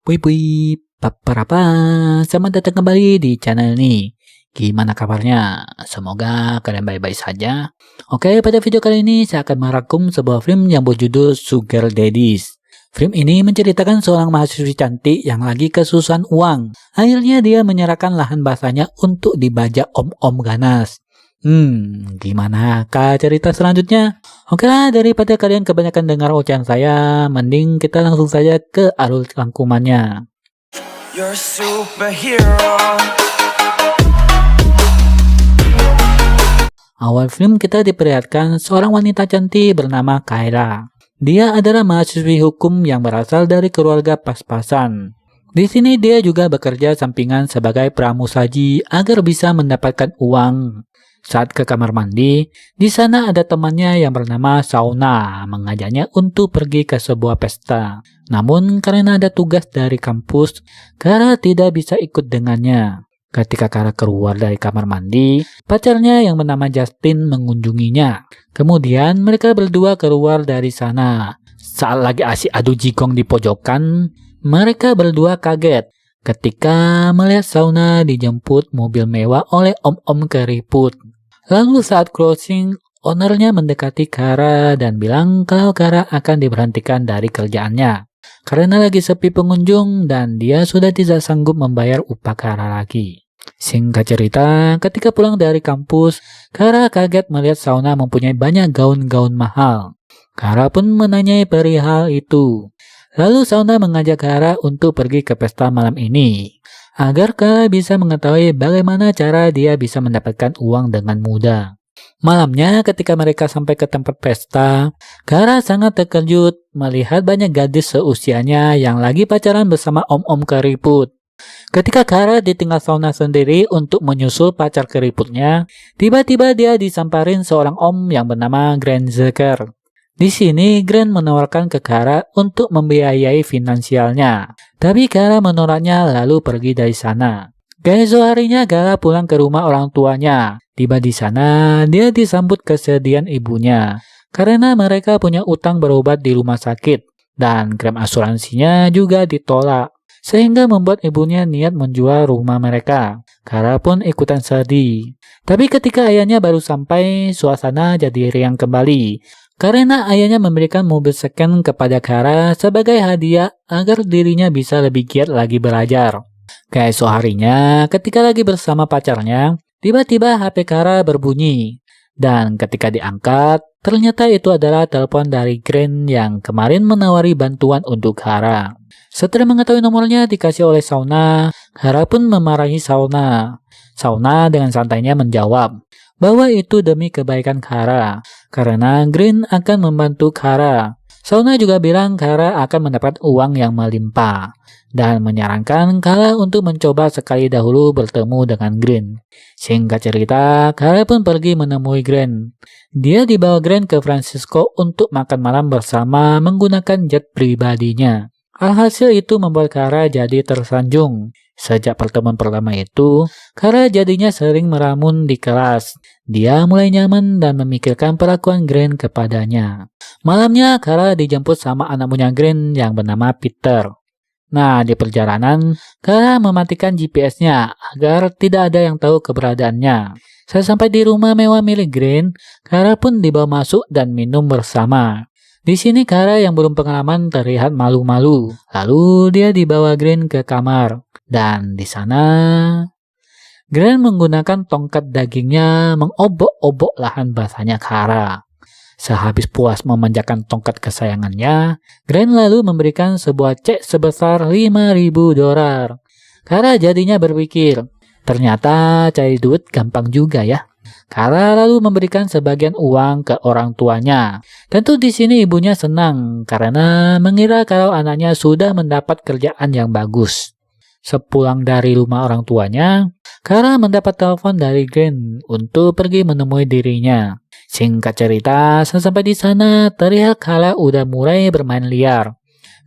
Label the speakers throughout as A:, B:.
A: Pui pui, paparapa, selamat datang kembali di channel ini. Gimana kabarnya? Semoga kalian baik-baik saja. Oke, pada video kali ini saya akan merangkum sebuah film yang berjudul Sugar Daddies. Film ini menceritakan seorang mahasiswi cantik yang lagi kesusahan uang. Akhirnya dia menyerahkan lahan basahnya untuk dibajak om-om ganas. Gimana kah cerita selanjutnya? Oke lah, daripada kalian kebanyakan dengar ocehan saya, mending kita langsung saja ke alur rangkumannya. You're a superhero. Awal film kita diperlihatkan seorang wanita cantik bernama Kyra. Dia adalah mahasiswi hukum yang berasal dari keluarga pas-pasan. Di sini dia juga bekerja sampingan sebagai pramusaji agar bisa mendapatkan uang. Saat ke kamar mandi, di sana ada temannya yang bernama Shauna mengajaknya untuk pergi ke sebuah pesta. Namun karena ada tugas dari kampus, Kara tidak bisa ikut dengannya. Ketika Kara keluar dari kamar mandi, pacarnya yang bernama Justin mengunjunginya. Kemudian mereka berdua keluar dari sana. Saat lagi asik adu jigong di pojokan, mereka berdua kaget ketika melihat Shauna dijemput mobil mewah oleh om-om keriput. Lalu saat closing, ownernya mendekati Kara dan bilang kalau Kara akan diberhentikan dari kerjaannya karena lagi sepi pengunjung dan dia sudah tidak sanggup membayar upah Kara lagi. Singkat cerita, ketika pulang dari kampus, Kara kaget melihat Shauna mempunyai banyak gaun-gaun mahal. Kara pun menanyai perihal itu. Lalu Shauna mengajak Kara untuk pergi ke pesta malam ini, agar Kara bisa mengetahui bagaimana cara dia bisa mendapatkan uang dengan mudah. Malamnya ketika mereka sampai ke tempat pesta, Kara sangat terkejut melihat banyak gadis seusianya yang lagi pacaran bersama om-om keriput. Ketika Kara ditinggal Shauna sendiri untuk menyusul pacar keriputnya, tiba-tiba dia disamparin seorang om yang bernama Grant Zucker. Di sini, Grant menawarkan ke Kara untuk membiayai finansialnya. Tapi Kara menolaknya lalu pergi dari sana. Keesok harinya Kara pulang ke rumah orang tuanya. Tiba di sana, dia disambut kesedihan ibunya. Karena mereka punya utang berobat di rumah sakit. Dan klaim asuransinya juga ditolak. Sehingga membuat ibunya niat menjual rumah mereka. Kara pun ikutan sedih. Tapi ketika ayahnya baru sampai, suasana jadi riang kembali. Karena ayahnya memberikan mobil second kepada Kara sebagai hadiah agar dirinya bisa lebih giat lagi belajar. Keesok harinya, ketika lagi bersama pacarnya, tiba-tiba HP Kara berbunyi. Dan ketika diangkat, ternyata itu adalah telepon dari Grant yang kemarin menawari bantuan untuk Kara. Setelah mengetahui nomornya dikasih oleh Shauna, Kara pun memarahi Shauna. Shauna dengan santainya menjawab bahwa itu demi kebaikan Kara, karena Grant akan membantu Kara. Shauna juga bilang Kara akan mendapat uang yang melimpah, dan menyarankan Kara untuk mencoba sekali dahulu bertemu dengan Grant. Singkat cerita, Kara pun pergi menemui Grant. Dia dibawa Grant ke Francisco untuk makan malam bersama menggunakan jet pribadinya. Alhasil itu membuat Kara jadi tersanjung. Sejak pertemuan pertama itu, Kara jadinya sering meramun di kelas. Dia mulai nyaman dan memikirkan perlakuan Grant kepadanya. Malamnya, Kara dijemput sama anak munya Grant yang bernama Peter. Nah, di perjalanan, Kara mematikan GPS-nya agar tidak ada yang tahu keberadaannya. Saat sampai di rumah mewah milik Grant, Kara pun dibawa masuk dan minum bersama. Di sini Kara yang belum pengalaman terlihat malu-malu. Lalu dia dibawa Grant ke kamar. Dan di sana, Grant menggunakan tongkat dagingnya mengobok-obok lahan basahnya Kara. Sehabis puas memanjakan tongkat kesayangannya, Grant lalu memberikan sebuah cek sebesar $5.000. Kara jadinya berpikir, ternyata cari duit gampang juga ya. Kara lalu memberikan sebagian uang ke orang tuanya. Tentu di sini ibunya senang karena mengira kalau anaknya sudah mendapat kerjaan yang bagus. Sepulang dari rumah orang tuanya, Kara mendapat telepon dari Grant untuk pergi menemui dirinya. Singkat cerita, sampai di sana terlihat Kara udah mulai bermain liar.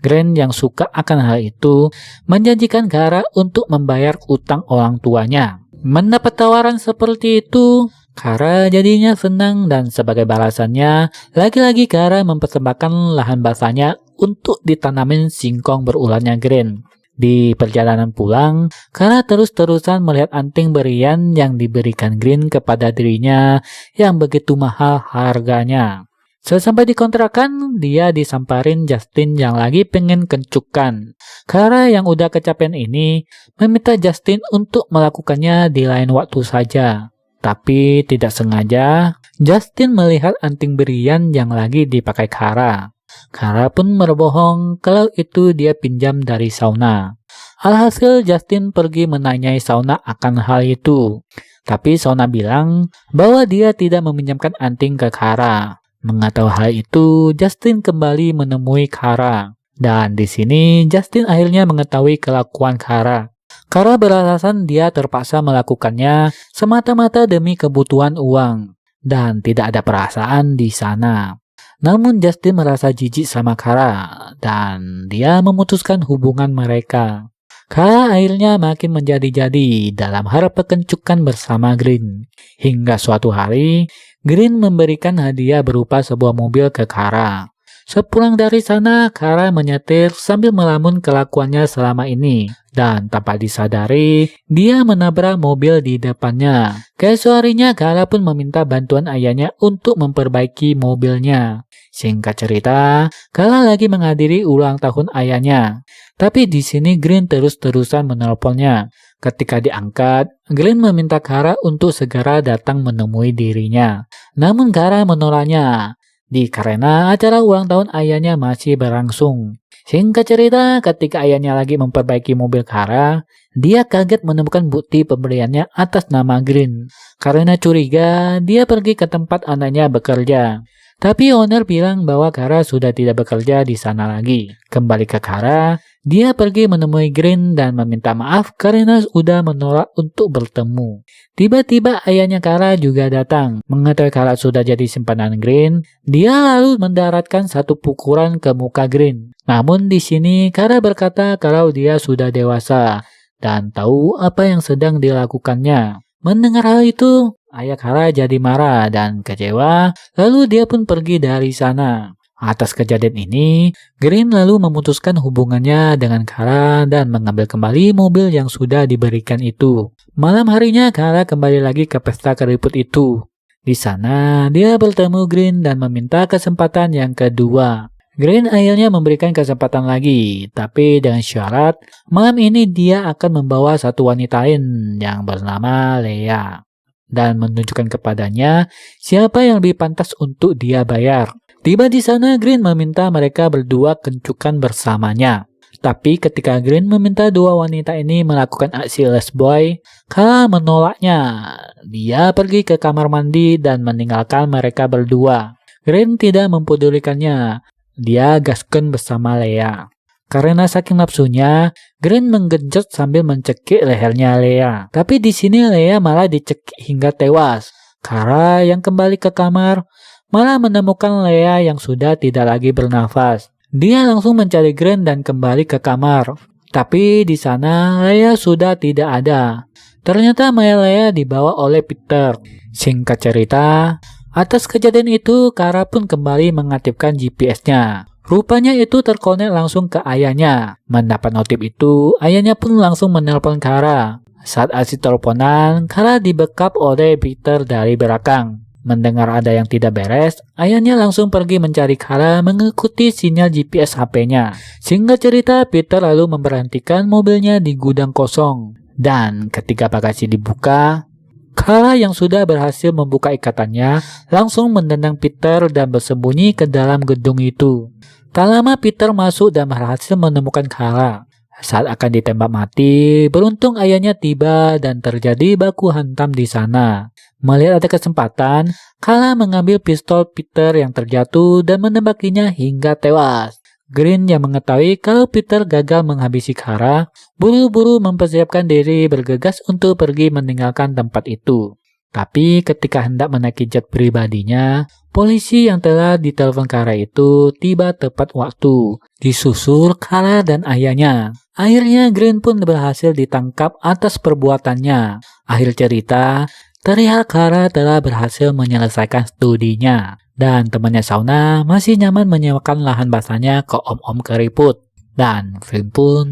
A: Grant yang suka akan hal itu menjanjikan Kara untuk membayar utang orang tuanya. Mendapat tawaran seperti itu, Kara jadinya senang dan sebagai balasannya, lagi-lagi Kara mempersembahkan lahan basahnya untuk ditanamin singkong berulannya Grant. Di perjalanan pulang, Kara terus-terusan melihat anting berlian yang diberikan Green kepada dirinya yang begitu mahal harganya. Sesampai di kontrakan, dia disamparin Justin yang lagi pengen kencukan. Kara yang udah kecapean ini meminta Justin untuk melakukannya di lain waktu saja. Tapi tidak sengaja, Justin melihat anting berlian yang lagi dipakai Kara. Kara pun berbohong kalau itu dia pinjam dari sauna. Alhasil Justin pergi menanyai sauna akan hal itu. Tapi sauna bilang bahwa dia tidak meminjamkan anting ke Kara. Mengetahui hal itu, Justin kembali menemui Kara. Dan di sini Justin akhirnya mengetahui kelakuan Kara. Kara beralasan dia terpaksa melakukannya semata-mata demi kebutuhan uang dan tidak ada perasaan di sana. Namun Justin merasa jijik sama Kara dan dia memutuskan hubungan mereka. Kara akhirnya makin menjadi-jadi dalam harap perkencukan bersama Green. Hingga suatu hari, Green memberikan hadiah berupa sebuah mobil ke Kara. Sepulang dari sana, Kara menyetir sambil melamun kelakuannya selama ini. Dan tanpa disadari, dia menabrak mobil di depannya. Keesokan harinya, Kara pun meminta bantuan ayahnya untuk memperbaiki mobilnya. Singkat cerita, Kara lagi menghadiri ulang tahun ayahnya. Tapi di sini Green terus-terusan menelponnya. Ketika diangkat, Green meminta Kara untuk segera datang menemui dirinya. Namun Kara menolaknya, karena acara ulang tahun ayahnya masih berlangsung. Singkat cerita, ketika ayahnya lagi memperbaiki mobil Kara, dia kaget menemukan bukti pembeliannya atas nama Green. Karena curiga, dia pergi ke tempat anaknya bekerja. Tapi owner bilang bahwa Kara sudah tidak bekerja di sana lagi. Kembali ke Kara, dia pergi menemui Green dan meminta maaf karena sudah menolak untuk bertemu. Tiba-tiba ayahnya Kara juga datang. Mengetahui Kara sudah jadi simpanan Green, dia lalu mendaratkan satu pukulan ke muka Green. Namun di sini Kara berkata kalau dia sudah dewasa dan tahu apa yang sedang dilakukannya. Mendengar hal itu, ayah Kara jadi marah dan kecewa, lalu dia pun pergi dari sana. Atas kejadian ini, Green lalu memutuskan hubungannya dengan Kara dan mengambil kembali mobil yang sudah diberikan itu. Malam harinya, Kara kembali lagi ke pesta keriput itu. Di sana, dia bertemu Green dan meminta kesempatan yang kedua. Green akhirnya memberikan kesempatan lagi, tapi dengan syarat malam ini dia akan membawa satu wanita lain yang bernama Leah dan menunjukkan kepadanya siapa yang lebih pantas untuk dia bayar. Tiba di sana, Green meminta mereka berdua kencukan bersamanya. Tapi ketika Green meminta dua wanita ini melakukan aksi lesboy, Kara menolaknya. Dia pergi ke kamar mandi dan meninggalkan mereka berdua. Green tidak mempedulikannya. Dia gaskan bersama Leah. Karena saking nafsunya, Green menggenjot sambil mencekik lehernya Leah. Tapi di sini Leah malah dicekik hingga tewas. Kara yang kembali ke kamar malah menemukan Leah yang sudah tidak lagi bernafas. Dia langsung mencari Green dan kembali ke kamar. Tapi di sana Leah sudah tidak ada. Ternyata mayat Leah dibawa oleh Peter. Singkat cerita, atas kejadian itu, Kara pun kembali mengaktifkan GPS-nya. Rupanya itu terkonek langsung ke ayahnya. Mendapat notif itu, ayahnya pun langsung menelpon Kara. Saat asik teleponan, Kara dibekap oleh Peter dari belakang. Mendengar ada yang tidak beres, ayahnya langsung pergi mencari Kara mengikuti sinyal GPS HP-nya. Singkat cerita, Peter lalu memberhentikan mobilnya di gudang kosong. Dan ketika bagasi dibuka, Kara yang sudah berhasil membuka ikatannya langsung menendang Peter dan bersembunyi ke dalam gedung itu. Tak lama Peter masuk dan berhasil menemukan Kara. Saat akan ditembak mati, beruntung ayahnya tiba dan terjadi baku hantam di sana. Melihat ada kesempatan, Kara mengambil pistol Peter yang terjatuh dan menembakinya hingga tewas. Green yang mengetahui kalau Peter gagal menghabisi Kara, buru-buru mempersiapkan diri bergegas untuk pergi meninggalkan tempat itu. Tapi ketika hendak menaiki jet pribadinya, polisi yang telah ditelepon Kara itu tiba tepat waktu, disusul Kara dan ayahnya. Akhirnya Green pun berhasil ditangkap atas perbuatannya. Akhir cerita, terlihat Kara telah berhasil menyelesaikan studinya. Dan temannya Sauna masih nyaman menyewakan lahan basahnya ke om-om keriput. Dan film pun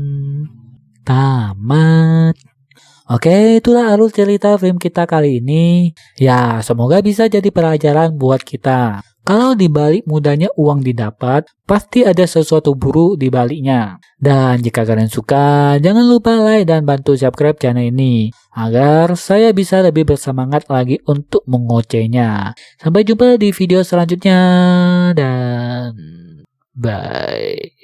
A: tamat. Oke, itulah alur cerita film kita kali ini. Ya, semoga bisa jadi pelajaran buat kita. Kalau di balik mudahnya uang didapat, pasti ada sesuatu buruk di baliknya. Dan jika kalian suka, jangan lupa like dan bantu subscribe channel ini, agar saya bisa lebih bersemangat lagi untuk mengocehnya. Sampai jumpa di video selanjutnya, dan bye.